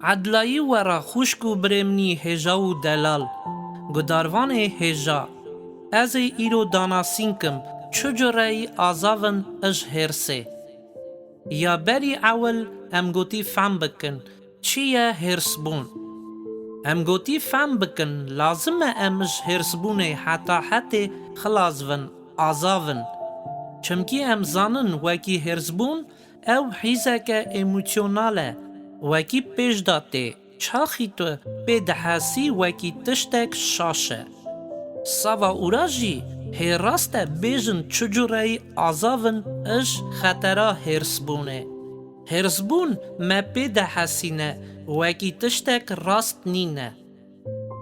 عدلایی ورا خوشک و برمنی هجا و دلال گداروان هجا از ایرو داناسینکم چجوری آزاون اج هرسه یا بری اول ام گوتی فهم بکن چیه هرس بون ام گوتی فهم بکن لازمه امش هرس بونه حتی خلاص ون آزاون چمکی ام زانن وکی هرس بون او حیزک ایموشناله وکی پیش داته چاخی تو به دحاسی وکی تشتک شاشه ساوا اوراجی هی راسته بیجن چجوری آزاون اش خطرا هرس بونه هرس بون ما به دحاسینه وکی تشتک راست نینه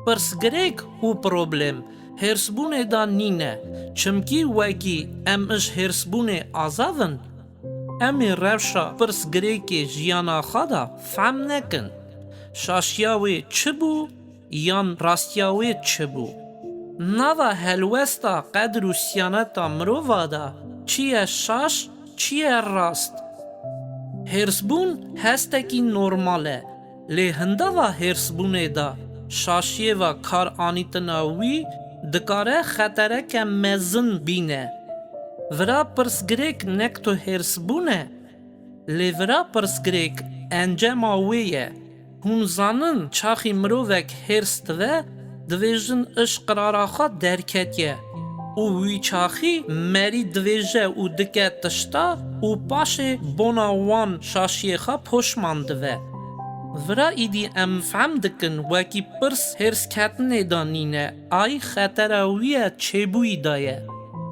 پرس گریک او پروبلم هرس بونه دا نینه چمکی وکی ام اش هرس بونه آزاون امی روشا پرس گریک جیانا خدا فهم نکن شاشیاوی چه بو یان راستیاوی چه بو نوا هلوستا قدر و سیانتا مرووادا چیه شاش چیه راست هرسبون هستکی نورماله لی هندوا هرسبونه دا شاشیه و کار آنیتناوی دکاره خطره که مزن بینه ورا پرسگریک نکتو هرسبونه لی ورا پرسگریک انجاماویه هون زانن چاخی مرووک هرست و دویژن اش قرارا خود درکتیه او وی چاخی مری دویژه او دکه تشتا او پاشه بوناوان شاشیه خوا پوشمان دوه ورا ایدی ام فهم دکن وکی پرس هرس کتنه دانینه آی خطراویه چه بوی دایه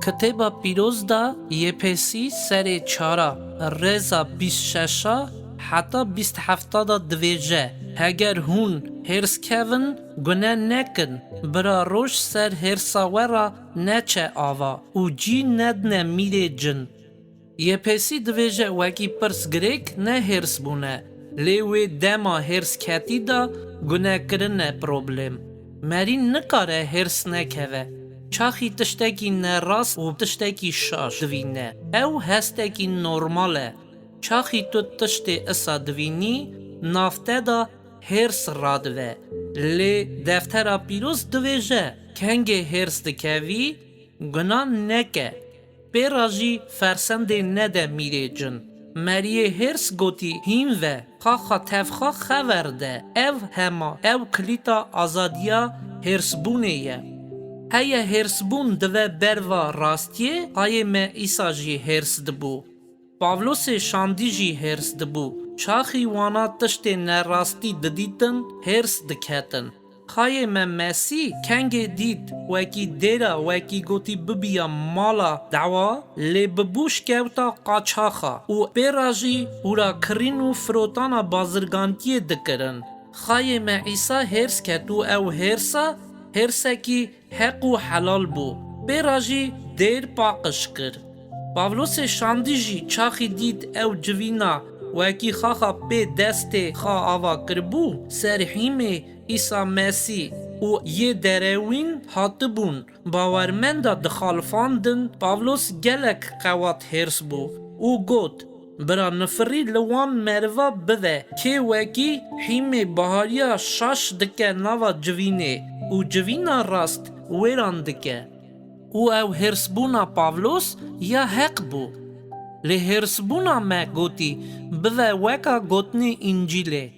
کتابا پیروز دا یه پیسی سر چارا رزا 26 حتی 27 دا دویژه اگر هون هرس کون گناه نکن برا روش سر هرسا ورا نچه آوا او جی ندنه میره جن یه پیسی دویژه وکی پرس گریک نه هرس بونه لیوی دما هرس کتی دا گناه کرنه پروبلم مری نکاره هرس نکوه چاخی تشتکی نراست و تشتکی شاش دوینه او هستکی نورماله چاخی تو تشتی اصا دوینی نافته دا هرس رادوه لی دفتر پیروز دویجه کنگه هرس دکوی گناه نکه پیراجی فرسنده نده میره جن مریه هرس گوتی هیم و خاخا تفخا خورده او هما او کلیتا آزادیا هرس بونه یه هیا هرس بون دوه بروا راستیه آیه ما ایسا جی هرس دبو پاولوس شاندی جی هرس دبو چاخی وانا تشت نراستی ددیتن هرس دکتن خایه من مسی کنگ دید وکی دیرا وکی گوتی ببیا مالا دعوا لی ببوش کهوتا قاچاخا و پیراجی ورا کرین و فروتانا بازرگانتی دکرن خایه من عیسا هرس کتو او هرسا هرسکی حق و حلال بو پیراجی دیر پاقش کر پاولوس شاندی جی چاخی دید او جوینا وکی خاخا پی دست خا آوا کربو سرحیم ایسا مسی و یه دروین هاتبون باورمندا دخالفاندن پاولوس گلک قوات هرس بو او گوت برا نفری لوان مروا بده که وکی حیم بهاریا شاش دکه نوا جوینه و جوینا راست ویران دکه او هرس بونا پاولوس یا حق بو لی هرس بونا ما گوتی بوه وکا گوتنی انجیله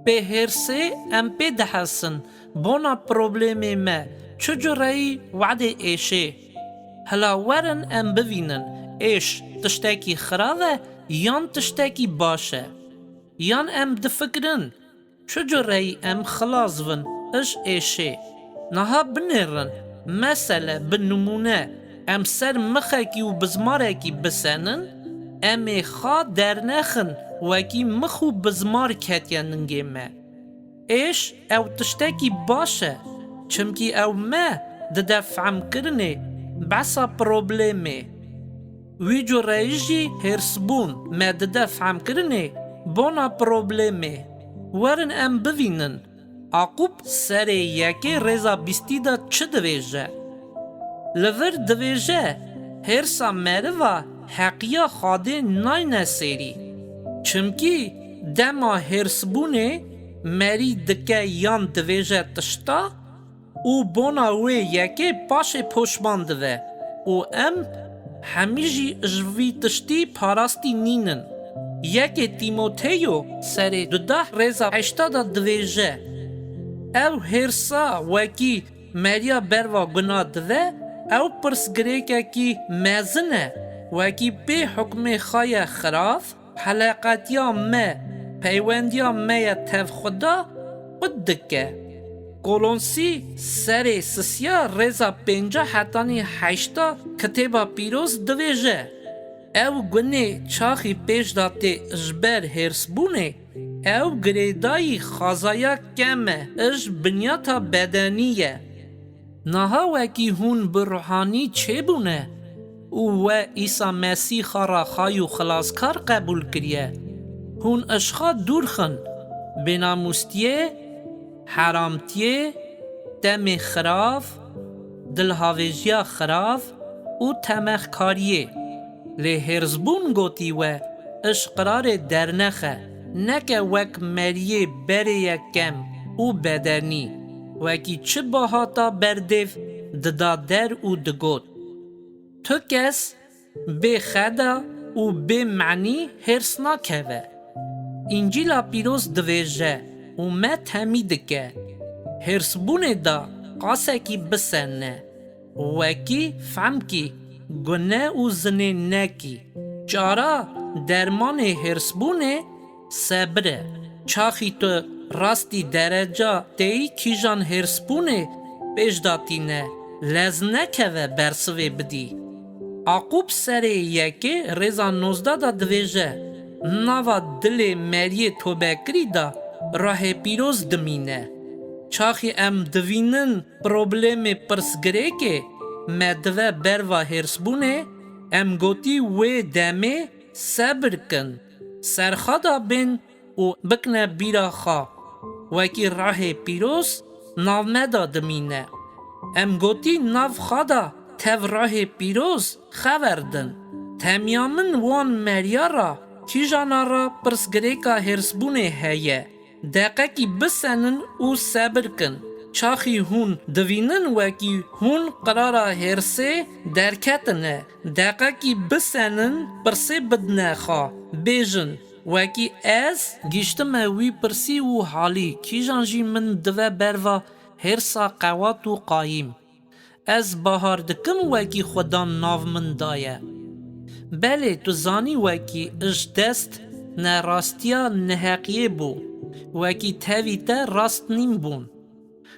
به هرسه ام پی دحسن بونا پروبلیمی ما چجوری وعده ایشه هلا ورن ام بوینن ایش تشتاکی خرابه یان تشتاکی باشه یان ام دفکرن چجوری ام خلاص ون اش ایشه نها بنرن مثلا بنمونه ام سر مخاکی و بزمارکی بسنن امی خواه در نخن وکی مخو بزمار کتیننگی ما ایش او تشتاکی باشه چمکی او ما دفعم کرنه بسا پروبلیمه وی جو رایجی هرسبون ما دفعم کرنه بونا پروبلیمه ورن ام بوینن عقوب سر یکی رزا بیستی دا چه دویجه لور دویجه هرسا مروا حقیا خاده نای نسیری چمکی دما هرس بونه مری دکه یان دویجه تشتا او بونا وی یکی پاش پشمان دوه او ام همیجی جوی تشتی پاراستی نینن. یکی تیموتیو سری 12:8 دویجه او هرسا وکی مریا بروا گنا دوه او پرسگریکه کی مزنه وکی به حکم خای خراف حلقاتیا مه پیوندیا مه تف خدا خود دکه. کولونسی سری سسیا رزا 5:8 کتبا پیروز دویجه او گونه چاخی پیش داته اجبر هرس بونه او گریدای خازایا کمه اج بنیاتا بدنیه. نها وکی هون بروحانی چه بونه؟ او عیسی مسیح خارا خایو خلاصکار قبول کریه. هون اشخا دورخن بناموستیه، حرامتیه، دم خراف، دلهاویجیا خراف و تمخکاریه. لی هرزبون گوتی و اش قرار درنخه نکه وک مریه بریه کم و بدنی وکی چه باهاتا بردیف ددا در و دگوت تو کس به خدا و به معنی هرس نکوه. انجیلا پیروز دویجه و ما تمید که هرس بونه دا قاسه کی بسنه وکی فهم کی گناه و زنه نکی. چارا درمان هرس بونه صبره. چاخی تو راستی درجه تی کیجان هرس بونه پیش داتی نه لزنه که برسوه بدی. عقوب سره یکی رزا 19 دا دویجه نوا دل مریه توبه کری دا راه پیروز دمینه. چاخی ام دوینن پروبلم پرسگره که مدوه بروا هرس بونه ام گوتی وی دمه صبر کن سرخدا بین و بکنه بیرا خوا وکی راه پیروز ناو مدا دمینه. ام گوتی ناو خدا تف راه پیروز خوردن تمیامن وان مریارا کی جانا را پرسگریکا هرس بونه هیه دقه کی بسنن و صبر کن. چاخی هون دوینن وکی هون قرارا هرسه درکتنه دقه کی بسنن پرسه بدنه خوا بیجن وکی از گیشتم وی پرسی و حالی کی جانجی من دوه بروا هرسا قوات و قایم از بهار دکم وکی خدا ناو من دایه. بله تو زانی وکی اش دست نه راستیا نهقیه بو وکی تاویتا راست نیم بون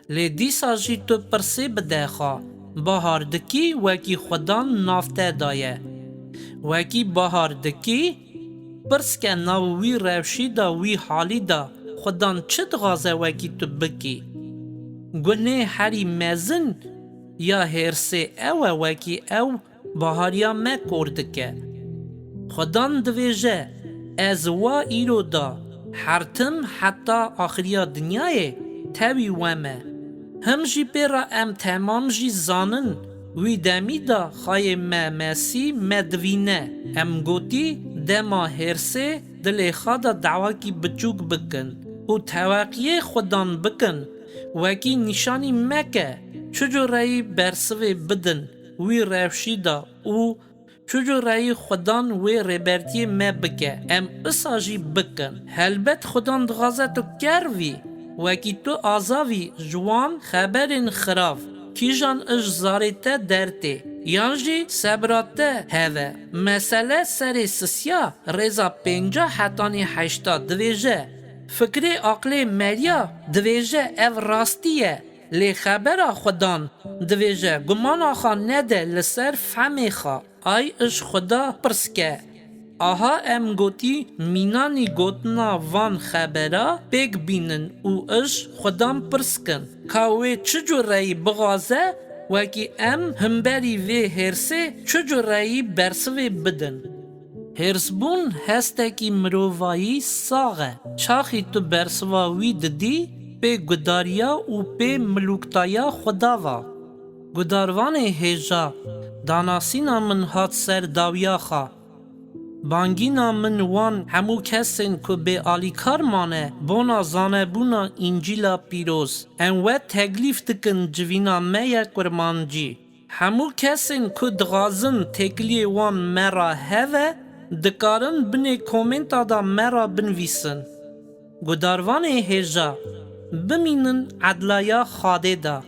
لی دیسا جی تو پرسه بده خوا بهار دکی وکی خدا نافته دایه وکی بهار دکی پرس که ناو وی روشی دا وی حالی دا خدا چه دغازه وکی تو بکی گنه هری مزن یا هرسه او وکی او بهاریا ما کردکه. خدا دویجه از وا ایرو دا حرتم حتی آخریا دنیای تاوی ومه هم جی پیرا ام تمام جی زانن وی دمی دا خای ما مسی مدوینه ام گوتی دما هرسه دل خدا دعوا کی بچوک بکن و تواقیه خودان بکن وکی نشانی مکه چجو رای برسوه بدن وی روشی دا او چجو رای خودان وی ربرتی ما بکه ام اساجی بکن هلبت خودان دغازتو کروی وکی تو آزاوی جوان خبرین خراف کیجان اش زارته درته یانجی سبراته هوا مسئله سر سسیا رزا 5:8 دویجه فکر عقل مریا دویجه او راستیه لی خبر خودان دویجه گمان آخا نده لسر فهمی خوا آی اش خدا پرسکه آها ام گوتی مینانی گوتنا وان خبره بگ بینن او اش خدام پرسکن کاوی چجور رای بغازه وکی ام همبری وی هرسه چجور رای برسوی بدن هرسبون هسته کی مرووایی ساغه چاخی تو برسواوی ددی به گداریا و به ملوکتایا خداوا گداروان هجا داناسینا من هات سر داویا خوا بانگینا من وان همو کسین که به آلیکار مانه بونا زانه بونا انجیلا پیروز و تکلیف دکن جوینا میا کرمانجی همو کسین که دغازن تکلی وان مرا هوه دکارن بنی کومنتا دا مرا بنویسن گداروان هجا بمینن عدلایا خاده دا